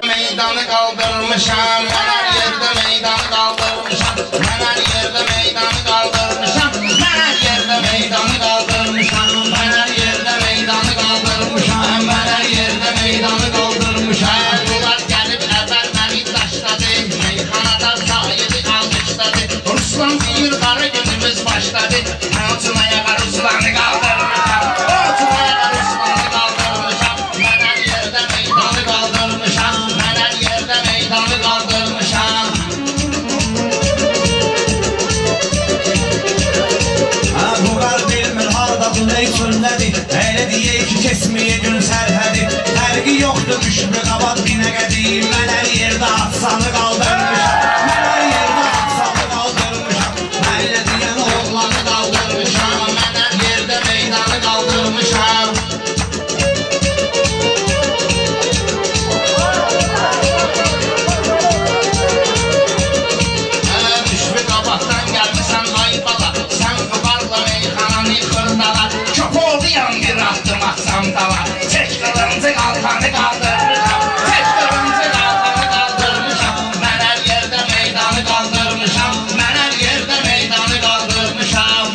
Meydanı kaldırmışam, ben her yerde meydanı kaldırmışam. Ben her yerde meydanı kaldırmışam. Ben her yerde meydanı kaldırmışam. Ben her yerde meydanı kaldırmışam. Ben her yerde meydanı kaldırmışam. Bunlar gelip evvel beni taşladı. Meyhanada sahibi almışladı. Ruslan bir kara günümüz başladı. Altınaya Ruslan'ı kaldırmışam. Altınaya Ruslan'ı kaldırmışam. Ben her yerde meydanı kaldırmışam. Ben her yerde meydanı kaldırmışam. Bu qar bilmir hardadır, ney çöldədir. Elə deyək ki, kesməyə gün sərhədi. Fərqi yoxdur, müşrü qabat binə qədim. Mən hər yerdə atsanı qaldırmışam. Mən hər yerdə atsanı qaldırmışam. Məylə deyən oğlanı Kaldırmışam. Ben her yerde meydanı kaldırmışam. Müşfik kabaktan gelmişsen ay bala. Sen kubarla meyhananı kırdala. Çok olduyan bir attım atsam dala. Tek kırmızı kalkanı kaldırmışam. Tek kırmızı kalkanı kaldırmışam. Ben her yerde meydanı kaldırmışam. Ben her yerde meydanı kaldırmışam.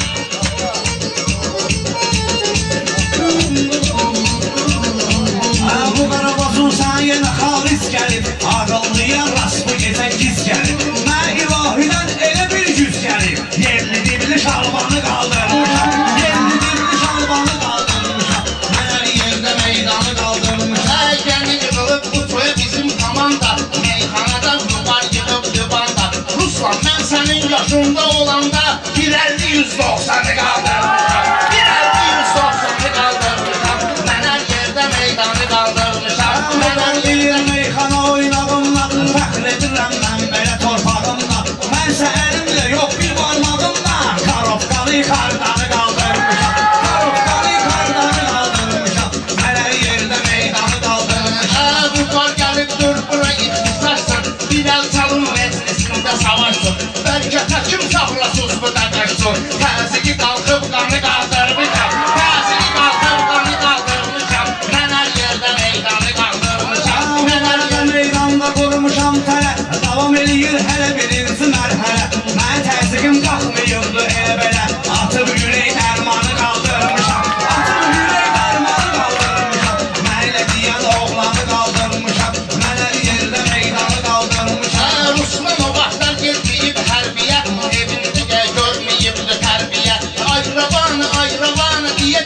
Bu qarabazın sən yenə xalis gəlib. Ağıllıya rast bu gecə giz gəlib. Mən ilahidən elə bir güz gəlib. Yerli dibli şalbanı qaldırmışam. Yerli dibli şalbanı qaldırmışam. Mən hər yerdə meydanı qaldırmışam. Kendi yığılıp kutuya bizim komanda. Meyhanada duvar yığıp dübanda. Ruslan ben senin yaşında olanda 150-190'ı kaldırmışam. 150-190'ı kaldırmışam. Ben her yerde meydanı kaldırmışam. Ben her Bir yerde meyxana oynağımla fəxr edirəm mən belə torpağımla. Mənsə əlimlə yox bir barmağımla Karovkanı yuxarıdanı qaldırmışam. Karovkanı yuxarıdanı qaldırmışam. Mən hər yerdə meydanı qaldırmışam. Duvar gelip dur bura iktisarsan. Bir el çalın meclisinde savaşsın. Belki taşım saflasız bu da kaçsın. Teziki kalkıp kanı kaldırmışam. Teziki kalkıp kanı kaldırmışam. Ben her yerde meydanı kaldırmışam. Ben her Mən yerde meydanda qurmuşam tələ. Davam eləyir hələ birinci mərhələ. Mən təzyiqim qalxmayırdı elə belə. Atıb ürək dərmanı qaldırmışam. Atıb ürək dərmanı qaldırmışam. Məylə deyən oğlanı qaldırmışam. Mən hər yerdə meydanı qaldırmışam. Ruslan o vaxtlar getməyib hərbiyə. Evində görməyibdi tərbiyə. Ayravanı deyə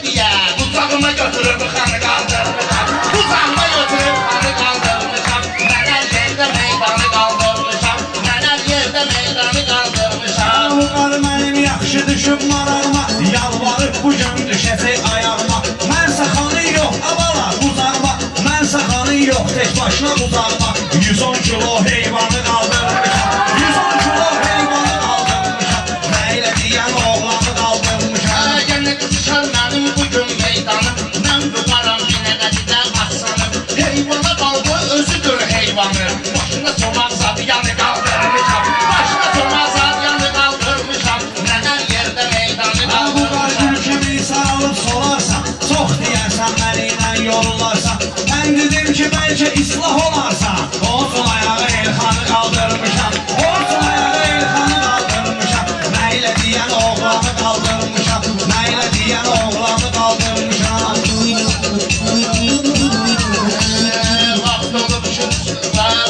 Uzağıma götürüb xanı qaldırmışam. Uzağıma götürüb xanı qaldırmışam. Mən hər yerdə meydanı qaldırmışam. Mən hər yerdə meydanı qaldırmışam. Bu qar mənim yaxşı düşüb marağıma. Yalvarıb bu gün düşəcək ayağıma. Mənsə xanı yox, abala uzağıma. Mənsə xanı yox, tək başına uzağıma. 110 kilo heyvanı qaldırmışam. 110 kilo heyvanı qaldırmışam. Məylə deyən oğlanı qaldırmışam. Gənə qızışar mənim bugün meydanım. Mən buqaram yenə qədidə aslanım. Heyvana qaldı özüdür heyvanı. Başına çomaq zadyanı qaldırmışam. Başına çomaq zadyanı qaldırmışam. Mən hər yerdə meydanı Bu qar qaldırmışam. ülkəmi sarılıb solarsan, çox deyərsən məni ilə yorullarsan. Mən dedim ki bəlkə islah olarsa, olsun ayağı Elxanı qaldırmışam. Olsun ayağı Elxanı qaldırmışam. Məylə deyən oğlanı qaldırmışam. Məylə deyən oğlanı qaldırmışam.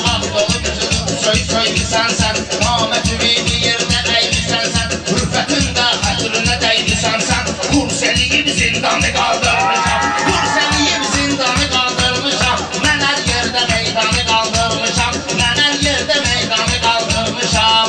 Vaxt olub söylüsən sən. Namət ümidi yerdə əylisən sən. Hürfətin də xətrinə dəylisən sən. Kurs eləyib zindanı qaldırmışam. Kurs eləyib zindanı qaldırmışam. Mən hər yerdə meydanı qaldırmışam. Mən hər yerdə meydanı qaldırmışam.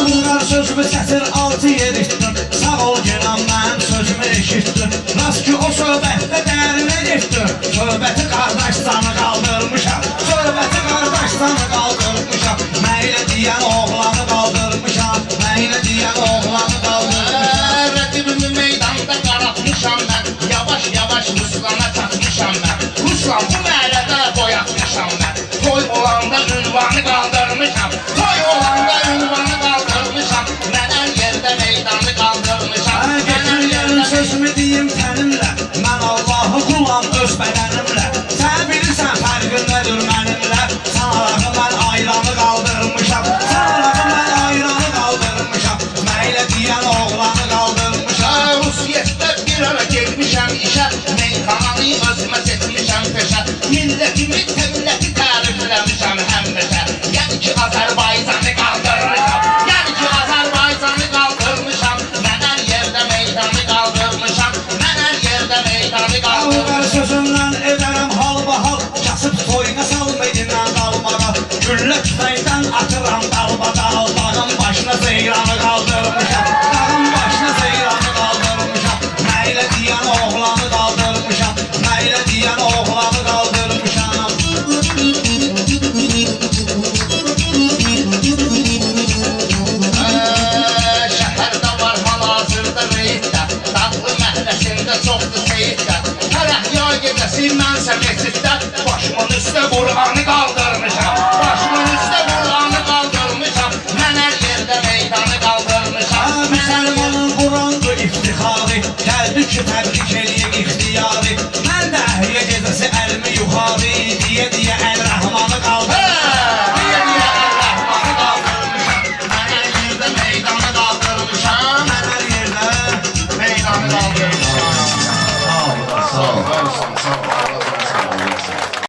Bu qar sözümü çətir altı yedikdir. Sağ ol günam mənim sözümü eşitdir. Rast ki o söhbətdə dərinə getdir. Söhbəti qardaşsanı qaldırmışam. Söhbəti qardaşsanı qaldırmışam. Məylə deyən oğlanı qaldırmışam. Məylə deyən oğlanı qaldırmışam. Rəqibimi meydanda qaratmışam mən. Yavaş yavaş Ruslana çatmışam mən. Ruslan bu məhəllədə boyatmışam mən. Toy olanda ünvanı qaldırmışam. Toy olanda ünvanı qaldırmışam. Mən hər yerdə meydanı qaldırmışam. Mən hər yerdə Sözümü deyim tənimlə. Mən Allahı qulam öz bədənimlə. məsciddə başımın üstə Qur'anı qaldırmışam. Başımın üstə Qur'anı qaldırmışam. Mən hər yerdə meydanı qaldırmışam. Müsəlmanın Quran'dır iftixarı, gəldi ki təbrik eləyək